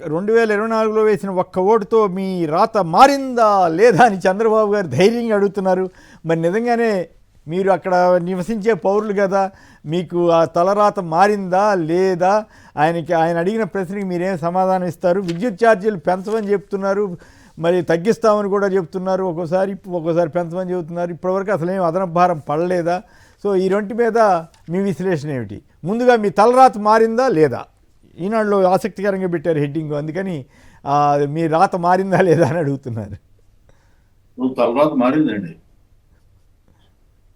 2024లో వేసిన ఒక్క ఓటుతో మీ రాత మారిందా లేదా అని చంద్రబాబు గారు ధైర్యంగా అడుగుతున్నారు. మరి నిజంగానే మీరు అక్కడ నివసించే పౌరులు కదా, మీకు ఆ తలరాత మారిందా లేదా? ఆయన అడిగిన ప్రశ్నకి మీరేం సమాధానం ఇస్తారు? విద్యుత్ ఛార్జీలు పెంచమని చెప్తున్నారు, మరి తగ్గిస్తామని కూడా చెప్తున్నారు. ఒక్కోసారి పెంచమని చెబుతున్నారు. ఇప్పటివరకు అసలు ఏం అదనపు భారం పడలేదా? సో ఈ రెంటి మీద మీ విశ్లేషణ ఏమిటి? ముందుగా మీ తలరాత మారిందా లేదా? ఈనాడులో ఆసక్తికరంగా పెట్టారు హెడ్డింగ్, అందుకని మీ రాత మారిందా లేదా అని అడుగుతున్నారు. తలరాత మారిందండి.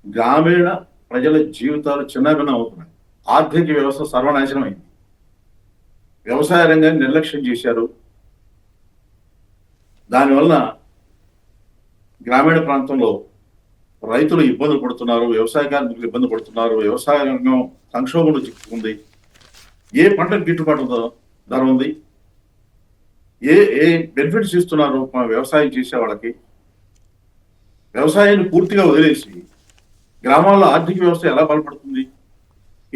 గ్రామీణ ప్రజల జీవితాలు చిన్నభిన్నం అవుతున్నాయి. ఆర్థిక వ్యవస్థ సర్వనాశనం అయింది. వ్యవసాయ రంగాన్ని నిర్లక్ష్యం చేశారు. దానివల్ల గ్రామీణ ప్రాంతంలో రైతులు ఇబ్బందులు పడుతున్నారు, వ్యవసాయ కార్మికులు ఇబ్బంది పడుతున్నారు, వ్యవసాయ రంగం సంక్షోభంలో చిక్కుకుంది. ఏ పంటకు గిట్టుబాటు ధర ఉంది, ఏ బెనిఫిట్స్ ఇస్తున్నారు వ్యవసాయం చేసే వాళ్ళకి? వ్యవసాయాన్ని పూర్తిగా వదిలేసి గ్రామాల్లో ఆర్థిక వ్యవస్థ ఎలా బలపడుతుంది?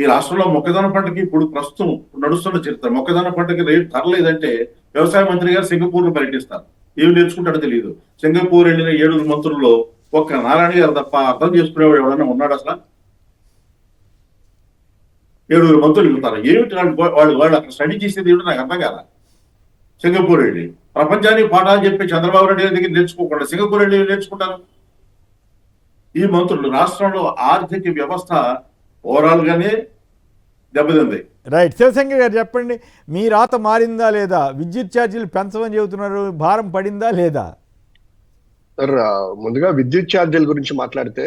ఈ రాష్ట్రంలో మొక్కజొన్న పంటకి ఇప్పుడు ప్రస్తుతం నడుస్తున్న చరిత్ర, మొక్కజొన్న పంటకి రేటు ధర లేదంటే వ్యవసాయ మంత్రి గారు సింగపూర్ లో పర్యటిస్తారు. ఏమి నేర్చుకుంటాడో తెలియదు. సింగపూర్ వెళ్ళిన 7 మంత్రుల్లో ఒక్క నారాయణ గారు తప్ప అర్థం చేసుకునేవాడు ఎవడన్నా ఉన్నాడు? అసలు 7 మంత్రులు వెళ్తారు. ఏమిటి వాళ్ళు అక్కడ స్టడీ చేసేది ఏమిటి నాకు అర్థం కాదా. సింగపూర్ వెళ్ళి ప్రపంచానికి పాఠాలు చెప్పి చంద్రబాబు నాయుడు గారి దగ్గర నేర్చుకోకుండా సింగపూర్ వెళ్ళి నేర్చుకుంటారు ఈ మంత్రులు. రాష్ట్రంలో ఆర్థిక వ్యవస్థ ఓవరాల్ గానే దెబ్బతింది. రైట్. శివశంకర్ గారు చెప్పండి, మీ రాత మారిందా లేదా? విద్యుత్ ఛార్జీలు పెంచమని చెబుతున్నారు, భారం పడిందా లేదా? సార్, ముందుగా విద్యుత్ ఛార్జీల గురించి మాట్లాడితే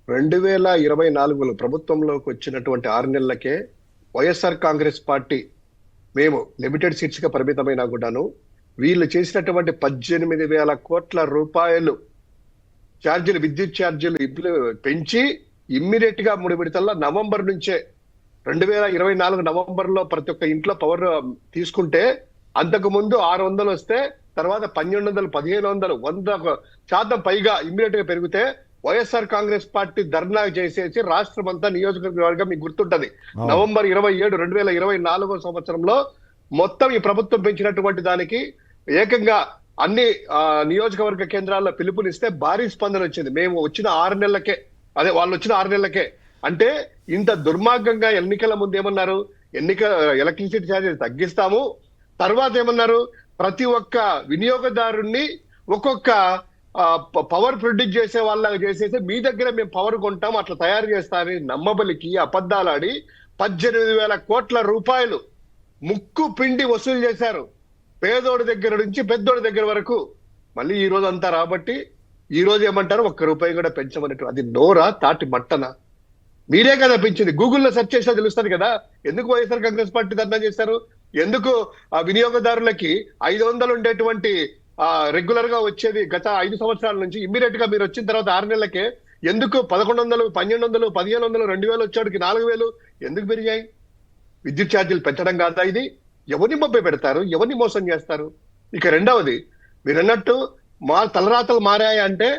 2024లో ప్రభుత్వంలోకి వచ్చినటువంటి 6 నెలలకే వైఎస్ఆర్ కాంగ్రెస్ పార్టీ మేము లిమిటెడ్ సీట్స్ గా పరిమితమైనా కూడాను వీళ్ళు చేసినటువంటి 18,000 కోట్ల రూపాయలు ఛార్జీలు, విద్యుత్ ఛార్జీలు పెంచి ఇమ్మీడియట్ గా 3 విడతల్లో నవంబర్ నుంచే 2024 నవంబర్ లో ప్రతి ఒక్క ఇంట్లో పవర్ తీసుకుంటే అంతకు ముందు 600 వస్తే తర్వాత 1200, 1500, 100% పైగా ఇమ్మీడియట్ గా పెరిగితే వైఎస్ఆర్ కాంగ్రెస్ పార్టీ ధర్నా చేసేసి రాష్ట్రం అంతా నియోజకవర్గం మీకు గుర్తుంటది. నవంబర్ 27, 2024 సంవత్సరంలో మొత్తం ఈ ప్రభుత్వం పెంచినటువంటి దానికి ఏకంగా అన్ని నియోజకవర్గ కేంద్రాల్లో పిలుపునిస్తే భారీ స్పందన వచ్చింది. మేము వచ్చిన 6 నెలలకే, వాళ్ళు వచ్చిన 6 నెలలకే. అంటే ఇంత దుర్మార్గంగా ఎన్నికల ముందు ఏమన్నారు? ఎలక్ట్రిసిటీ ఛార్జెస్ తగ్గిస్తాము, తర్వాత ఏమన్నారు? ప్రతి ఒక్క వినియోగదారుణ్ణి ఒక్కొక్క పవర్ ప్రొడ్యూస్ చేసే వాళ్ళగా చేసేసి మీ దగ్గర మేము పవర్ కొంటాం, అట్లా తయారు చేస్తారని నమ్మబలికి అబద్ధాలాడి 18,000 కోట్ల రూపాయలు ముక్కు పిండి వసూలు చేశారు, పేదోడి దగ్గర నుంచి పెద్దోడి దగ్గర వరకు. మళ్ళీ ఈ రోజు అంతా రాబట్టి ఈ రోజు ఏమంటారు? 1 రూపాయి కూడా పెంచమన్నట్టు. అది నోరా తాటి మట్టనా? మీరే కదా పెంచింది. గూగుల్లో సెర్చ్ చేసినా తెలుస్తుంది కదా ఎందుకు వైఎస్ఆర్ కాంగ్రెస్ పార్టీ ధర్నా చేశారు, ఎందుకు వినియోగదారులకి 500 ఉండేటువంటి రెగ్యులర్ గా వచ్చేది గత 5 సంవత్సరాల నుంచి ఇమ్మీడియట్ గా మీరు వచ్చిన తర్వాత 6 నెలలకే ఎందుకు 1100, 1200, 1500, 2000 వచ్చేటికి 4000 ఎందుకు పెరిగాయి? విద్యుత్ ఛార్జీలు పెంచడం కాదా ఇది? ఎవరిని మభ్య పెడతారు, ఎవరిని మోసం చేస్తారు? ఇక రెండవది, మీరు అన్నట్టు మా తలరాతలు మారాయి అంటే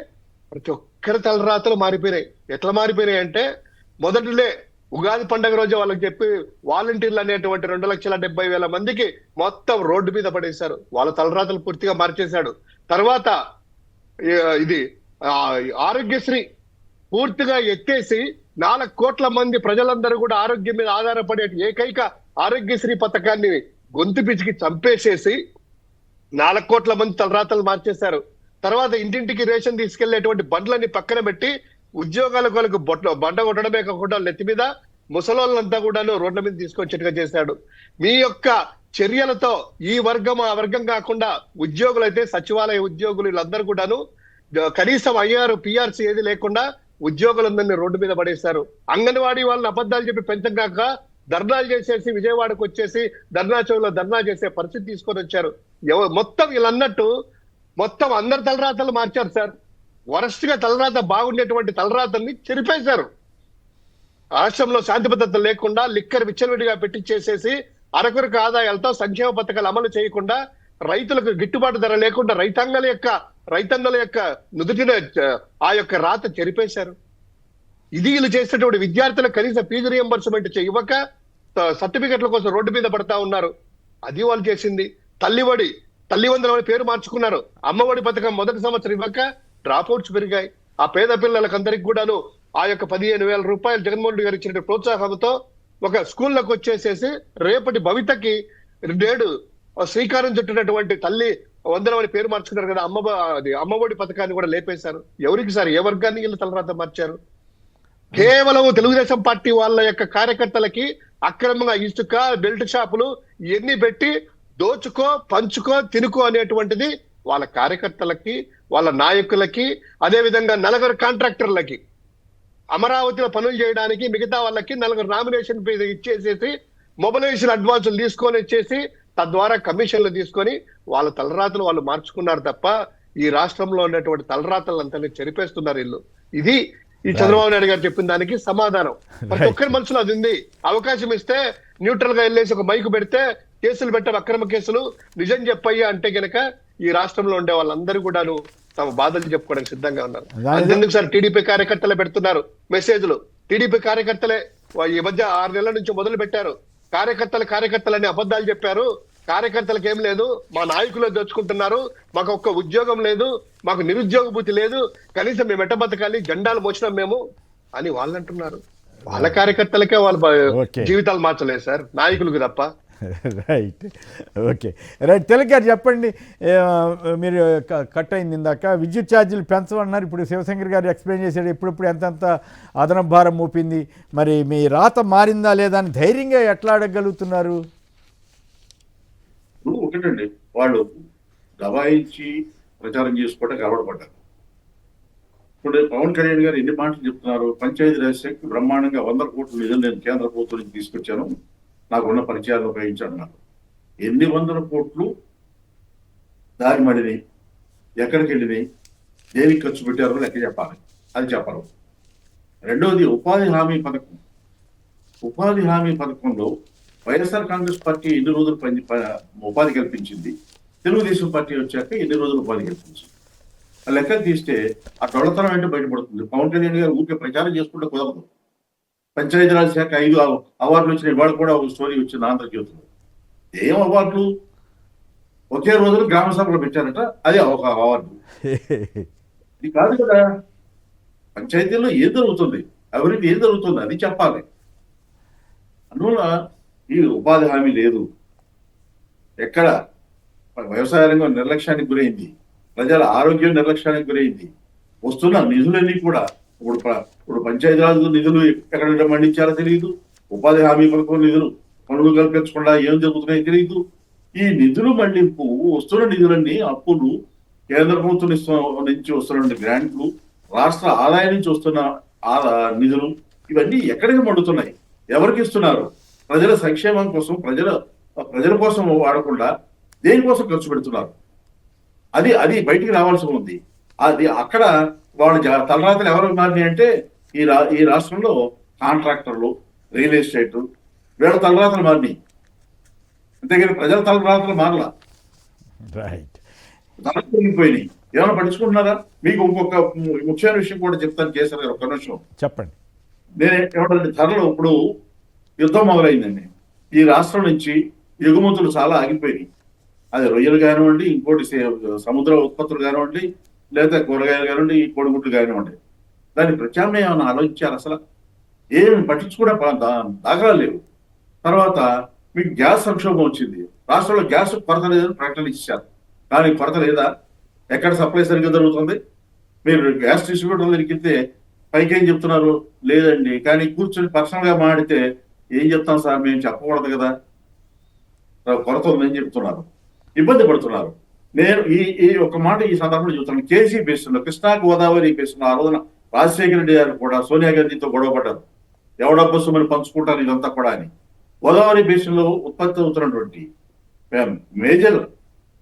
ప్రతి ఒక్కరి తలరాతలు మారిపోయినాయి. ఎట్లా మారిపోయినాయి అంటే మొదటిలే ఉగాది పండుగ రోజు వాళ్ళకి చెప్పి వాలంటీర్లు అనేటువంటి 2,70,000 మందికి మొత్తం రోడ్డు మీద పడేశారు. వాళ్ళ తలరాతలు పూర్తిగా మార్చేశాడు. తర్వాత ఇది ఆరోగ్యశ్రీ పూర్తిగా ఎత్తేసి 4 కోట్ల మంది ప్రజలందరూ కూడా ఆరోగ్యం మీద ఆధారపడే ఏకైక ఆరోగ్యశ్రీ పథకాన్ని గొంతు పిచ్చికి చంపేసేసి 4 కోట్ల మంది తలరాతలు మార్చేశారు. తర్వాత ఇంటింటికి రేషన్ తీసుకెళ్లేటువంటి బండ్లన్నీ పక్కన పెట్టి ఉద్యోగాల కొరకు బండ కొట్టడమే కాకుండా నెత్తి మీద ముసలోళ్ళంతా కూడాను రోడ్ల మీద తీసుకొచ్చేట్టుగా చేశాడు. మీ యొక్క చర్యలతో ఈ వర్గం ఆ వర్గం కాకుండా ఉద్యోగులు అయితే సచివాలయ ఉద్యోగులు వీళ్ళందరూ కూడాను కనీసం ఐఆర్ పిఆర్సీ ఏది లేకుండా ఉద్యోగులందరినీ రోడ్డు మీద పడేశారు. అంగన్వాడీ వాళ్ళని అబద్ధాలు చెప్పి పెంచగాక ధర్నాలు చేసేసి విజయవాడకు వచ్చేసి ధర్నా చౌలో ధర్నా చేసే పరిస్థితి తీసుకొని వచ్చారు. మొత్తం వీళ్ళన్నట్టు మొత్తం అందరి తలరాతలు మార్చారు సార్. వరస్ట్ గా తలరాత బాగుండేటువంటి తలరాతల్ని చెరిపేశారు. రాష్ట్రంలో శాంతి భద్రత లేకుండా లిక్కర్ విచ్చలవిడిగా పెట్టించేసేసి అరకొరకు ఆదాయాలతో సంక్షేమ పథకాలు అమలు చేయకుండా రైతులకు గిట్టుబాటు ధర లేకుండా రైతన్నల యొక్క నుదుటిన ఆ యొక్క రాత చెరిపేశారు. ఇది వీళ్ళు చేసినటువంటి విద్యార్థులకు కనీస ఫీజు రియంబర్స్మెంట్ ఇవ్వక సర్టిఫికెట్ల కోసం రోడ్డు మీద పడతా ఉన్నారు. అది వాళ్ళు చేసింది. తల్లివందనం అని పేరు మార్చుకున్నారు. అమ్మఒడి పథకం మొదటి సంవత్సరం ఇవ్వక డ్రాప్ అవుట్స్ పెరిగాయి. ఆ పేద పిల్లలకందరికి కూడాను ఆ యొక్క 15,000 రూపాయలు జగన్మోహన్ రెడ్డి గారు ఇచ్చిన ప్రోత్సాహంతో ఒక స్కూల్లోకి వచ్చేసేసి రేపటి భవితకి నేడు శ్రీకారం చుట్టినటువంటి తల్లి వందనం అని పేరు మార్చుకున్నారు కదా. అమ్మఒడి పథకాన్ని కూడా లేపేశారు. ఎవరికి సార్, ఏ వర్గాన్ని వీళ్ళు తలరాత మార్చారు? కేవలం తెలుగుదేశం పార్టీ వాళ్ళ యొక్క కార్యకర్తలకి అక్రమంగా ఇసుక, బెల్ట్ షాపులు ఇవన్నీ పెట్టి దోచుకో, పంచుకో, తినుకో అనేటువంటిది వాళ్ళ కార్యకర్తలకి, వాళ్ళ నాయకులకి, అదే విధంగా 4 కాంట్రాక్టర్లకి అమరావతిలో పనులు చేయడానికి మిగతా వాళ్ళకి 4 నామినేషన్ ఇచ్చేసేసి మొబిలైజేషన్ అడ్వాన్సులు తీసుకొని వచ్చేసి తద్వారా కమిషన్లు తీసుకొని వాళ్ళ తలరాతలు వాళ్ళు మార్చుకున్నారు తప్ప ఈ రాష్ట్రంలో ఉన్నటువంటి తలరాతలంతా చెరిపేస్తున్నారు వీళ్ళు. ఇది ఈ చంద్రబాబు నాయుడు గారు చెప్పిన దానికి సమాధానం. ప్రతి ఒక్కరి మనసులో అది ఉంది. అవకాశం ఇస్తే న్యూట్రల్ గా వెళ్ళేసి ఒక మైకు పెడితే కేసులు పెట్టారు, అక్రమ కేసులు, నిజం చెప్పయ్యా అంటే గనక ఈ రాష్ట్రంలో ఉండే వాళ్ళందరూ కూడాను తమ బాధలు చెప్పుకోవడానికి సిద్ధంగా ఉన్నారు. అంతెందుకు సార్, టీడీపీ కార్యకర్తలే పెడుతున్నారు మెసేజ్లు. టీడీపీ కార్యకర్తలే ఈ మధ్య 6 నెలల నుంచి మొదలు పెట్టారు. కార్యకర్తలని అబద్ధాలు చెప్పారు. కార్యకర్తలకు ఏం లేదు, మా నాయకులు దోచుకుంటున్నారు, మాకు ఒక్క ఉద్యోగం లేదు, మాకు నిరుద్యోగ భూతి లేదు, కనీసం మేము ఎట్ట బతకాలి, జెండాలు మోసినాం మేము అని వాళ్ళు అంటున్నారు. వాళ్ళ కార్యకర్తలకే వాళ్ళ జీవితాలు మార్చలేదు సార్, నాయకులకు తప్ప. Right, okay, right. తెలుగు గారు చెప్పండి, మీరు కట్ అయింది ఇందాక విద్యుత్ ఛార్జీలు పెంచమన్నారు. ఇప్పుడు శివశంకర్ గారు ఎక్స్ప్లెయిన్ చేశాడు ఎప్పుడెప్పుడు ఎంతెంత అదనపు భారం మోపింది. మరి మీ రాత మారిందా లేదా అని ధైర్యంగా ఎట్లా అడగగలుగుతున్నారు? ఒకటండి, వాళ్ళు దబాయించి ప్రచారం చేసుకోవడానికి అలవాటుపడ్డారు. ఇప్పుడు పవన్ కళ్యాణ్ గారు ఎన్ని మాటలు చెప్తున్నారు. పంచాయతీరాజ్ శాఖకి బ్రహ్మాండంగా 100 కోట్ల నిధులు నేను కేంద్ర ప్రభుత్వం నుంచి తీసుకొచ్చాను, నాకున్న పరిచయాలు ఉపయోగించాను. ఎన్ని 100 కోట్లు దారి మడిని, ఎక్కడికి వెళ్ళినాయి, దేనికి ఖర్చు పెట్టారో లెక్క చెప్పాలి, అది చెప్పరు. రెండవది ఉపాధి హామీ పథకం. ఉపాధి హామీ పథకంలో వైఎస్ఆర్ కాంగ్రెస్ పార్టీ ఎన్ని రోజులు ఉపాధి కల్పించింది, తెలుగుదేశం పార్టీ వచ్చాక ఎన్ని రోజులు ఉపాధి కల్పించింది, ఆ లెక్క తీస్తే ఆ డొల్లతనం అంటే బయటపడుతుంది. పవన్ కళ్యాణ్ గారు ఊరికే ప్రచారం చేసుకుంటే కుదరదు. పంచాయతీరాజ్ శాఖ 5 అవార్డులు వచ్చినాయి. ఇవాళ కూడా ఒక స్టోరీ వచ్చింది ఆంధ్రజ్యోతిలో. ఏం అవార్డులు? ఒకే రోజున గ్రామ సభలో పెట్టారట, అది ఒక అవార్డు. ఇది కాదు కదా. పంచాయతీల్లో ఏం జరుగుతుంది, అభివృద్ధి ఏం జరుగుతుంది, అది చెప్పాలి. అందువల్ల ఈ ఉపాధి హామీ లేదు. ఎక్కడ వ్యవసాయ రంగం నిర్లక్ష్యానికి గురైంది, ప్రజల ఆరోగ్యం నిర్లక్ష్యానికి గురైంది. వస్తున్న నిధులన్నీ కూడా ఇప్పుడు పంచాయతీరాజ్ నిధులు ఎక్కడ మండించాలో తెలియదు, ఉపాధి హామీ పథకం నిధులు పనులు కల్పించకుండా ఏం జరుగుతున్నాయో తెలియదు. ఈ నిధులు మళ్లింపు, వస్తున్న నిధులన్నీ అప్పులు, కేంద్ర ప్రభుత్వం నుంచి వస్తున్న గ్రాంట్లు, రాష్ట్ర ఆదాయం నుంచి వస్తున్న నిధులు, ఇవన్నీ ఎక్కడికి మండుతున్నాయి, ఎవరికి ఇస్తున్నారు? ప్రజల సంక్షేమం కోసం, ప్రజల కోసం వాడకుండా దేనికోసం ఖర్చు పెడుతున్నారు? అది బయటికి రావాల్సి ఉంది. అది అక్కడ వాళ్ళు తలరాతలు ఎవరు మారినాయి అంటే ఈ రాష్ట్రంలో కాంట్రాక్టర్లు, రియల్ ఎస్టేట్, వీళ్ళ తలరాతలు మారినాయి, అంతేగాని ప్రజల తలరాతలు మారలా. రైట్, పెరిగిపోయినాయి. ఏమైనా పట్టించుకుంటున్నారా? మీకు ఇంకొక ముఖ్యమైన విషయం కూడా చెప్తాను కేసీఆర్ గారు, ఒక్క నిమిషం చెప్పండి. ఏమంటే ధరలు ఇప్పుడు యుద్ధం మొదలైందండి. ఈ రాష్ట్రం నుంచి ఎగుమతులు చాలా ఆగిపోయినాయి. అది రొయ్యలు కానివ్వండి, ఇంకోటి సముద్ర ఉత్పత్తులు కానివ్వండి, లేదా కూరగాయలు కానివ్వండి, కోడిగుడ్లు కానివ్వండి. దాని ప్రత్యామ్నాయం ఏమైనా ఆలోచించారు? అసలు ఏమి పట్టించుకునే దాఖలా లేవు. తర్వాత మీకు గ్యాస్ సంక్షోభం వచ్చింది. రాష్ట్రంలో గ్యాస్ కొరత లేదని ప్రకటన ఇచ్చారు, కానీ కొరత లేదా? ఎక్కడ సప్లై సరిగ్గా జరుగుతుంది? మీరు గ్యాస్ డిస్ట్రిబ్యూటర్ దగ్గరికి వెళ్తే పైకి ఏం చెప్తున్నారు? లేదండి. కానీ కూర్చొని పర్సనల్ గా మాడితే ఏం చెప్తాం సార్, మేము చెప్పకూడదు కదా, కొరత ఉందని చెప్తున్నారు, ఇబ్బంది పడుతున్నారు. నేను ఈ ఒక మాట ఈ సందర్భంలో చెబుతున్నాను. కేసీ బేసిన్లో, కృష్ణా గోదావరి బేసిన్లో ఆ రోజున రాజశేఖర రెడ్డి గారు కూడా సోనియా గాంధీతో గొడవ పడ్డారు, ఎవడబ్బ సొమ్ముని పంచుకుంటారు ఇదంతా కూడా అని. గోదావరి బేసిన్లో ఉత్పత్తి అవుతున్నటువంటి మేజర్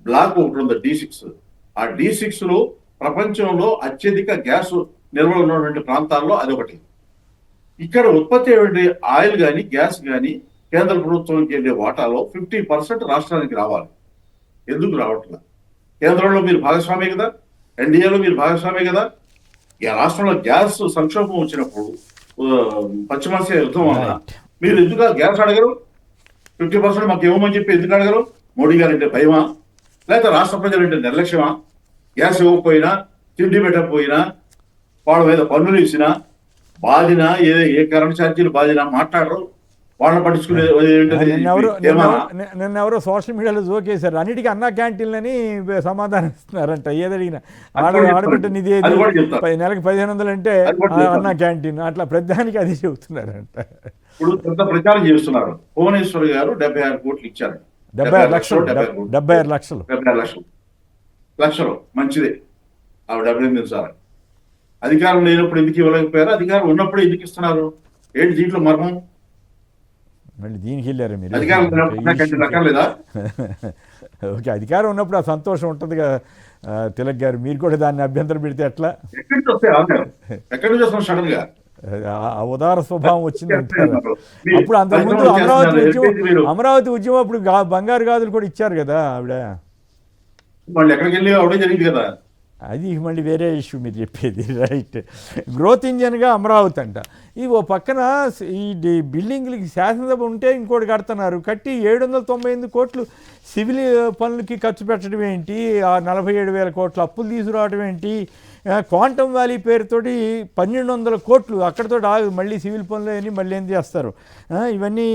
బ్లాక్ ఒకటి ఉంది, D6. ఆ D6 లో ప్రపంచంలో అత్యధిక గ్యాస్ నిల్వ ఉన్నటువంటి ప్రాంతాల్లో అదొకటి. ఇక్కడ ఉత్పత్తి అయ్యే ఆయిల్ కానీ గ్యాస్ కానీ కేంద్ర ప్రభుత్వానికి వెళ్ళే వాటాలో 50% రాష్ట్రానికి రావాలి. ఎందుకు రావట్లేదు? కేంద్రంలో మీరు భాగస్వామి కదా, ఎన్డీఏలో మీరు భాగస్వామి కదా. ఈ రాష్ట్రంలో గ్యాస్ సంక్షోభం వచ్చినప్పుడు, పశ్చిమాసియా యుద్ధం వల్ల మీరు ఎందుకు గ్యాస్ అడగరు? 50% మాకు ఇవ్వమని చెప్పి ఎందుకు అడగరు? మోడీ గారంటే భయమా, లేకపోతే రాష్ట్ర ప్రజలంటే నిర్లక్ష్యమా? గ్యాస్ ఇవ్వకపోయినా, తిండి పెట్టకపోయినా, వాళ్ళ మీద పన్నులు ఇచ్చినా, బాధినా, ఏ కరెంట్ ఛార్జీలు బాధినా మాట్లాడరు. వాళ్ళని పట్టించుకునే నిన్నెవరో సోషల్ మీడియాలో జోకేశారు, అన్నిటికీ అన్నా క్యాంటీన్లని సమాధానం ఇస్తున్నారంట. ఏదడిగినా ఆడబిడ్డ నిధి ఏది, నెలకు 1500 అంటే అన్నా క్యాంటీన్, అట్లా ప్రతిదానికి అది చెబుతున్నారంట. ఇప్పుడు పెద్ద ప్రచారం చేస్తున్నారు. భువనేశ్వర్ గారు 76 కోట్లు ఇచ్చారు. 76 లక్షలు 76 లక్షలు 76 లక్షలు మంచిదే. ఆవిడ అభినందించాలి. అధికారం లేనప్పుడు ఎందుకు ఇవ్వలేకపోయారు, అధికారం ఉన్నప్పుడు ఎందుకు ఇస్తున్నారు? ఏంటి దీంట్లో మర్మం? మళ్ళీ దీనికి వెళ్ళారు మీరు. అధికారం ఓకే, అధికారం ఉన్నప్పుడు ఆ సంతోషం ఉంటుంది కదా తిలక్ గారు, మీరు కూడా దాన్ని అభ్యంతరం పెడితే ఎట్లా? ఎక్కడి నుంచి వస్తాం సడన్ గా? ఆ ఉదార స్వభావం వచ్చింది అంటారు. అప్పుడు అంతకుముందు అమరావతి ఉద్యమం అప్పుడు బంగారు గాజులు కూడా ఇచ్చారు కదా ఆవిడ. మళ్ళీ ఎక్కడికి వెళ్ళి అవడం జరిగింది కదా. అది మళ్ళీ వేరే ఇష్యూ మీరు చెప్పేది. రైట్, గ్రోత్ ఇంజన్గా అమరావతి అంట. ఈ ఓ పక్కన ఈ బిల్డింగ్లకి శాసనసభ ఉంటే ఇంకోటి కడుతున్నారు, కట్టి 798 కోట్లు సివిల్ పనులకి ఖర్చు పెట్టడం ఏంటి, ఆ 47,000 కోట్ల అప్పులు తీసుకురావడం ఏంటి, క్వాంటమ్ వ్యాలీ పేరుతోటి 1200 కోట్లు అక్కడితో ఆగు, మళ్ళీ సివిల్ పనులు అని మళ్ళీ ఏం చేస్తారు, ఇవన్నీ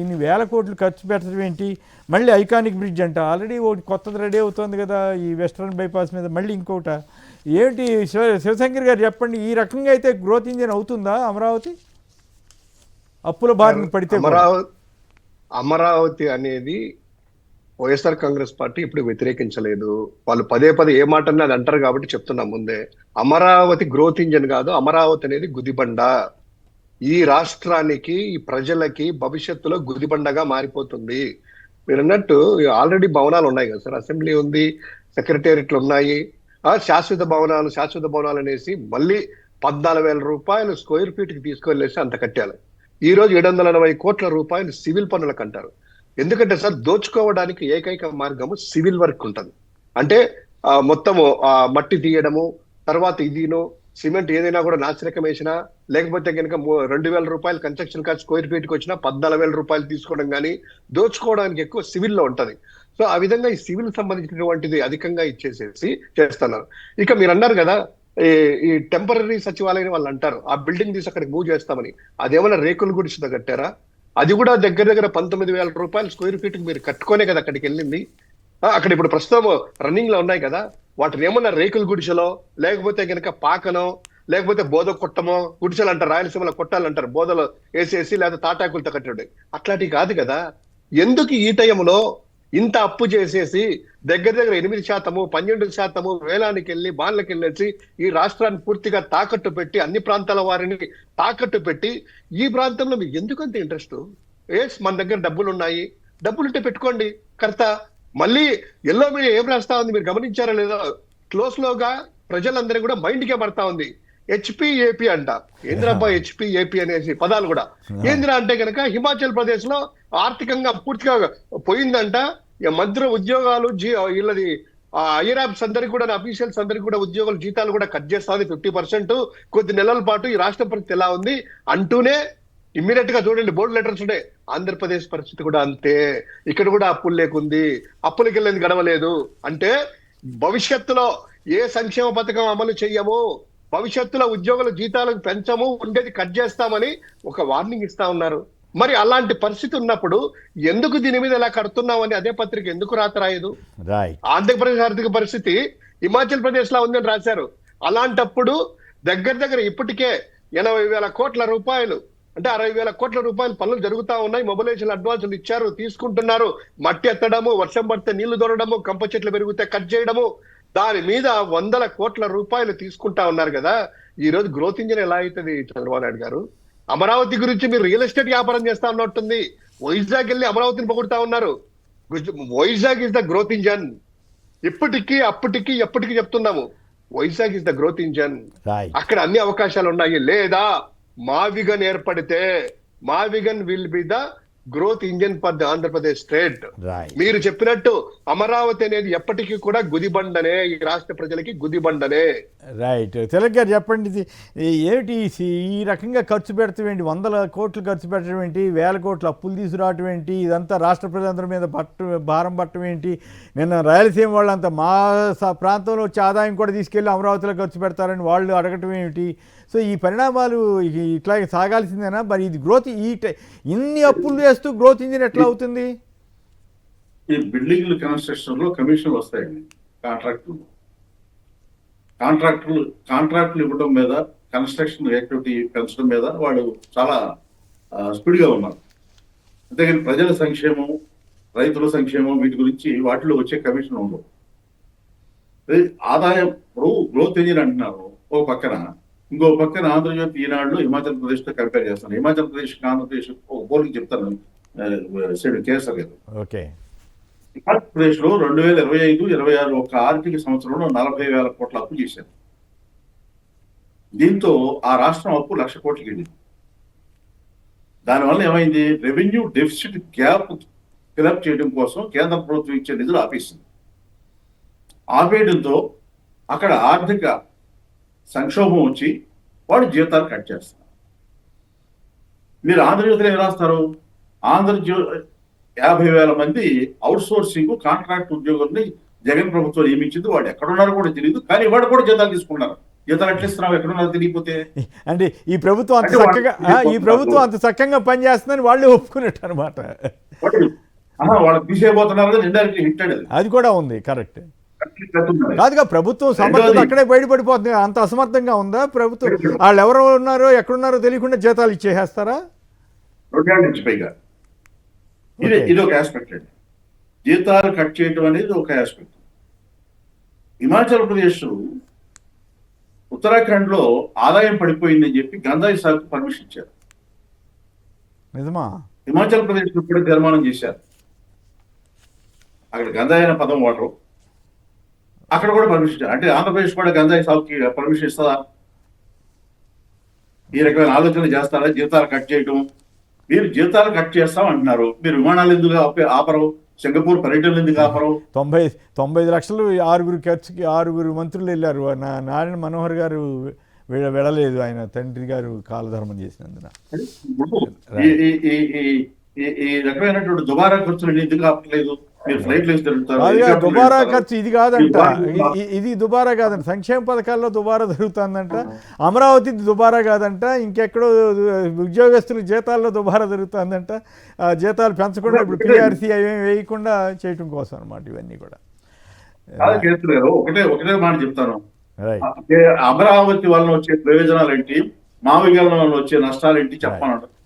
ఇన్ని వేల కోట్లు ఖర్చు పెట్టడం ఏంటి, మళ్ళీ ఐకానిక్ బ్రిడ్జ్ అంట, ఆల్రెడీ ఒకటి కొత్తది రెడీ అవుతుంది కదా ఈ వెస్ట్రన్ బైపాస్ మీద, మళ్ళీ ఇంకోట ఏంటి? శివశంకర్ గారు చెప్పండి, ఈ రకంగా అయితే గ్రోత్ ఇంజిన్ అవుతుందా అమరావతి? అప్పుల బారిన పడితే అమరావతి అనేది వైఎస్ఆర్ కాంగ్రెస్ పార్టీ ఇప్పుడు వ్యతిరేకించలేదు. వాళ్ళు పదే పదే ఏ మాట అది అంటారు కాబట్టి చెప్తున్నాం ముందే. అమరావతి గ్రోత్ ఇంజన్ కాదు, అమరావతి అనేది గుదిబండ. ఈ రాష్ట్రానికి, ఈ ప్రజలకి భవిష్యత్తులో గుదిబండగా మారిపోతుంది. మీరు అన్నట్టు ఆల్రెడీ భవనాలు ఉన్నాయి కదా సార్, అసెంబ్లీ ఉంది, సెక్రటేరియట్లు ఉన్నాయి, శాశ్వత భవనాలు అనేసి మళ్ళీ 14,000 రూపాయలు స్క్వేర్ ఫీట్ కి తీసుకెళ్లేసి అంత కట్టాలి. ఈ రోజు 780 కోట్ల రూపాయలు సివిల్ పనులకు అంటారు. ఎందుకంటే సార్, దోచుకోవడానికి ఏకైక మార్గము సివిల్ వర్క్ ఉంటుంది. అంటే మొత్తము మట్టి తీయడము, తర్వాత ఇదిను సిమెంట్ ఏదైనా కూడా నాసిరకం వేసినా, లేకపోతే కనుక 2,000 రూపాయలు కన్స్ట్రక్షన్ కాస్ట్ స్క్వేర్ ఫీట్ కి వచ్చినా 14,000 రూపాయలు తీసుకోవడం కానీ, దోచుకోవడానికి ఎక్కువ సివిల్లో ఉంటది. సో ఆ విధంగా ఈ సివిల్ సంబంధించినటువంటిది అధికంగా ఇచ్చేసేసి చేస్తున్నారు. ఇక మీరు అన్నారు కదా ఈ టెంపరీ సచివాలయం వాళ్ళు అంటారు, ఆ బిల్డింగ్ తీసి అక్కడికి మూవ్ చేస్తామని. అదేమన్నా రేకుల గుడిసితో కట్టారా? అది కూడా దగ్గర 19,000 రూపాయలు స్క్వేర్ ఫీట్ మీరు కట్టుకోనే కదా అక్కడికి వెళ్ళింది. అక్కడ ఇప్పుడు ప్రస్తుతం రన్నింగ్ లో ఉన్నాయి కదా, వాటిని ఏమన్నా రేకుల గుడిసెలో, లేకపోతే కనుక పాకనో, లేకపోతే బోధ కొట్టమో, గుడిసెలు అంటారు, రాయలసీమలో కొట్టాలంటారు, బోధలో వేసేసి లేదా తాటాకులతో కట్టడం, అట్లాంటివి కాదు కదా. ఎందుకు ఈ టైంలో ఇంత అప్పు చేసేసి దగ్గర 8%, 12% వేలానికి వెళ్ళి బాన్లకు వెళ్ళేసి ఈ రాష్ట్రాన్ని పూర్తిగా తాకట్టు పెట్టి, అన్ని ప్రాంతాల వారిని తాకట్టు పెట్టి, ఈ ప్రాంతంలో మీకు ఎందుకంత ఇంట్రెస్ట్? మన దగ్గర డబ్బులు ఉన్నాయి, డబ్బులుంటే పెట్టుకోండి కర్త. మళ్ళీ ఎల్లో మీడియా ఏం రాస్తా ఉంది మీరు గమనించారా లేదా? క్లోజ్లోగా ప్రజలందరూ కూడా మైండ్కే పడతా ఉంది. HPAP అంట. ఏంద్రబ్బా HPAP అనేసి పదాలు కూడా ఏంద్రా అంటే కనుక హిమాచల్ ప్రదేశ్ లో ఆర్థికంగా పూర్తిగా పోయిందంట. మంత్రి ఉద్యోగాలు వీళ్ళది ఐరాబ్స్ అందరికి కూడా, అఫీషియల్స్ అందరికి కూడా ఉద్యోగుల జీతాలు కూడా కట్ చేస్తుంది 50%. కొద్ది నెలల పాటు ఈ రాష్ట్ర పరిస్థితి ఎలా ఉంది అంటూనే ఇమ్మీడియట్ గా చూడండి బోర్డు లెటర్స్ ఉండే. ఆంధ్రప్రదేశ్ పరిస్థితి కూడా అంతే, ఇక్కడ కూడా అప్పులు లేకుంది, అప్పులకి వెళ్ళేది గడవలేదు. అంటే భవిష్యత్తులో ఏ సంక్షేమ పథకం అమలు చెయ్యము, భవిష్యత్తులో ఉద్యోగుల జీతాలకు పెంచము, ఉండేది కట్ చేస్తామని ఒక వార్నింగ్ ఇస్తా ఉన్నారు. మరి అలాంటి పరిస్థితి ఉన్నప్పుడు ఎందుకు దీని మీద ఇలా కడుతున్నామని అదే పత్రిక ఎందుకు రాయదు? ఆంధ్రప్రదేశ్ ఆర్థిక పరిస్థితి హిమాచల్ ప్రదేశ్ లా ఉందని రాశారు. అలాంటప్పుడు దగ్గర ఇప్పటికే 80,000 కోట్ల రూపాయలు, అంటే 60,000 కోట్ల రూపాయలు పనులు జరుగుతా ఉన్నాయి. మొబిలైజేషన్ అడ్వాన్సులు ఇచ్చారు, తీసుకుంటున్నారు. మట్టి ఎత్తడము, వర్షం పడితే నీళ్లు దొరకడము, కంప చెట్లు పెరిగితే కట్ చేయడము, దాని మీద 100 కోట్ల రూపాయలు తీసుకుంటా ఉన్నారు కదా. ఈ రోజు గ్రోత్ ఇంజిన్ ఎలా అవుతుంది చంద్రబాబు నాయుడు గారు? అమరావతి గురించి మీరు రియల్ ఎస్టేట్ వ్యాపారం చేస్తా ఉన్నట్టుంది. వైజాగ్ వెళ్ళి అమరావతిని పొగుడుతా ఉన్నారు. Vizag is the growth engine. ఇప్పటికీ అప్పటికి ఎప్పటికీ చెప్తున్నాము, Vizag is the growth engine. అక్కడ అన్ని అవకాశాలు ఉన్నాయి. లేదా మావిగన్ ఏర్పడితే, Mavigan will be the growth engine for the Andhra Pradesh state. Right. మీరు చెప్పినట్టు అమరావతి అనేది ఎప్పటికీ కూడా గుదిబండనే, ఈ రాష్ట్ర ప్రజలకి గుదిబండనే. రైట్. తిలక్ గారు చెప్పండి, ఏమిటి ఈ రకంగా ఖర్చు పెడతాం ఏంటి, 100 కోట్లు ఖర్చు పెట్టడం ఏంటి, 1000 కోట్లు అప్పులు తీసుకురావటం ఏంటి, ఇదంతా రాష్ట్ర ప్రజలందరి మీద భారం పట్టడం ఏంటి? నిన్న రాయలసీమ వాళ్ళంతా మా ప్రాంతంలో వచ్చే ఆదాయం కూడా తీసుకెళ్ళి అమరావతిలో ఖర్చు పెడతారని వాళ్ళు అడగటం ఏమిటి? సో ఈ పరిణామాలు ఇట్లా సాగాల్సిందేనా? మరి ఇది గ్రోత్ ఇన్ని అప్పులు చేస్తూ గ్రోత్ ఇంజిన్ ఎట్లా అవుతుంది? ఈ బిల్డింగ్ల కన్స్ట్రక్షన్ లో కమిషన్లు వస్తాయండి. కాంట్రాక్టులు ఇవ్వడం మీద, కన్స్ట్రక్షన్ యాక్టివిటీ పెంచడం మీద వాళ్ళు చాలా స్పీడ్ గా ఉన్నారు. అంతేగాని ప్రజల సంక్షేమం, రైతుల సంక్షేమం వీటి గురించి వాటిలో వచ్చే కమిషన్ ఉండవు. ఆదాయం ఇప్పుడు గ్రోత్ ఇంజిన్ అంటున్నారు ఓ పక్కన, ఇంకో పక్కన ఆంధ్రజ్యోతి ఈనాడు హిమాచల్ ప్రదేశ్ తో కంపేర్ చేస్తాను. హిమాచల్ ప్రదేశ్ ఆంధ్రప్రదేశ్ ఒక పోలికి చెప్తాను, కేసర్ గారు. ఓకే. హిమాచల్ ప్రదేశ్ లో 2025-26 ఒక ఆర్థిక సంవత్సరంలో 40,000 కోట్ల అప్పు చేశారు. దీంతో ఆ రాష్ట్రం అప్పు 1,00,000 కోట్లకి వెళ్ళింది. దానివల్ల ఏమైంది? రెవెన్యూ డెఫిసిట్ గ్యాప్ ఫిలప్ చేయడం కోసం కేంద్ర ప్రభుత్వం ఇచ్చే నిధులు ఆపేసింది. ఆపేయడంతో అక్కడ ఆర్థిక సంక్షోభం వచ్చి వాడు జీతాలు కట్ చేస్తారు. మీరు ఆంధ్రజ్యోతిలో ఏం రాస్తారు? 50,000 మంది అవుట్ సోర్సింగ్ కాంట్రాక్ట్ ఉద్యోగుల్ని జగన్ ప్రభుత్వం నియమించింది. వాడు ఎక్కడున్నారో కూడా తెలియదు, కానీ వాడు కూడా జీతాలు తీసుకున్నారు. జీతాలు ఎట్లా ఇస్తున్నావు, ఎక్కడున్నారో తెలియకపోతే? అంటే ఈ ప్రభుత్వం అంత చక్కగా అంత చక్కగా పనిచేస్తుందని వాళ్ళే ఒప్పుకున్నట్టు అనమాట. వాళ్ళకి తీసేయబోతున్నారు, ఇండైరెక్ట్లీ హింటెడ్. అది కూడా ఉంది. కరెక్ట్ కాదుగా, ప్రభుత్వం సమర్థత అక్కడే బయటపడిపోతుంది. అంత అసమర్థంగా ఉందా ప్రభుత్వం? వాళ్ళు ఎవరు ఉన్నారో ఎక్కడున్నారో తెలియకుండా జీతాలు ఇచ్చేసేస్తారా? 2 ఏళ్ళ నుంచి పైగా. ఇది ఒక ఆస్పెక్ట్ అండి. జీతాలు కట్ చేయడం అనేది ఒక ఆస్పెక్ట్. హిమాచల్ ప్రదేశ్, ఉత్తరాఖండ్ లో ఆదాయం పడిపోయిందని చెప్పి గంజాయి సాగుకు పర్మిషన్ ఇచ్చారు. నిజమా? హిమాచల్ ప్రదేశ్ కూడా తీర్మానం చేశారు. అక్కడ గంజాయి అనే పదం వాడరు, అక్కడ కూడా పర్మిషన్ ఇచ్చారు. అంటే ఆంధ్రప్రదేశ్ కూడా గంజాయి సాగుకి పర్మిషన్ ఇస్తుందా? ఈ రకమైన ఆలోచనలు చేస్తారా? జీతాలు కట్ చేయడం. మీరు జీతాలు కట్ చేస్తాం అంటున్నారు, మీరు విమానాలు ఎందుకు ఆపరు? సింగపూర్ పర్యటనలు ఎందుకు ఆపరు? 95 లక్షలు 6 ఖర్చుకి 6 మంత్రులు వెళ్ళారు. నారాయణ మనోహర్ గారు వెళ్ళలేదు, ఆయన తండ్రి గారు కాలధర్మం చేసినందున. ఈ రకమైనటువంటి దుబారా ఖర్చులు ఎందుకు ఆపట్లేదు? మీరు ఫ్లైట్లు తిరుగుతారు. దుబారా ఖర్చు ఇది కాదంట, ఇది దుబారా కాదంట. సంక్షేమ పథకాల్లో దుబారా జరుగుతుందంట, అమరావతి దుబారా కాదంట, ఇంకెక్కడో ఉద్యోగస్తుల జీతాల్లో దుబారా జరుగుతుందంట. జీతాలు పెంచకుండా ఇప్పుడు పిఆర్సీ అవి వేయకుండా చేయటం కోసం అనమాట ఇవన్నీ కూడా. ఒకటే మాట చెప్తాను, అమరావతి వలన వచ్చే ప్రయోజనాలు ఏంటి, మావిగల వలన వచ్చే నష్టాలు ఏంటి చెప్పాలంట.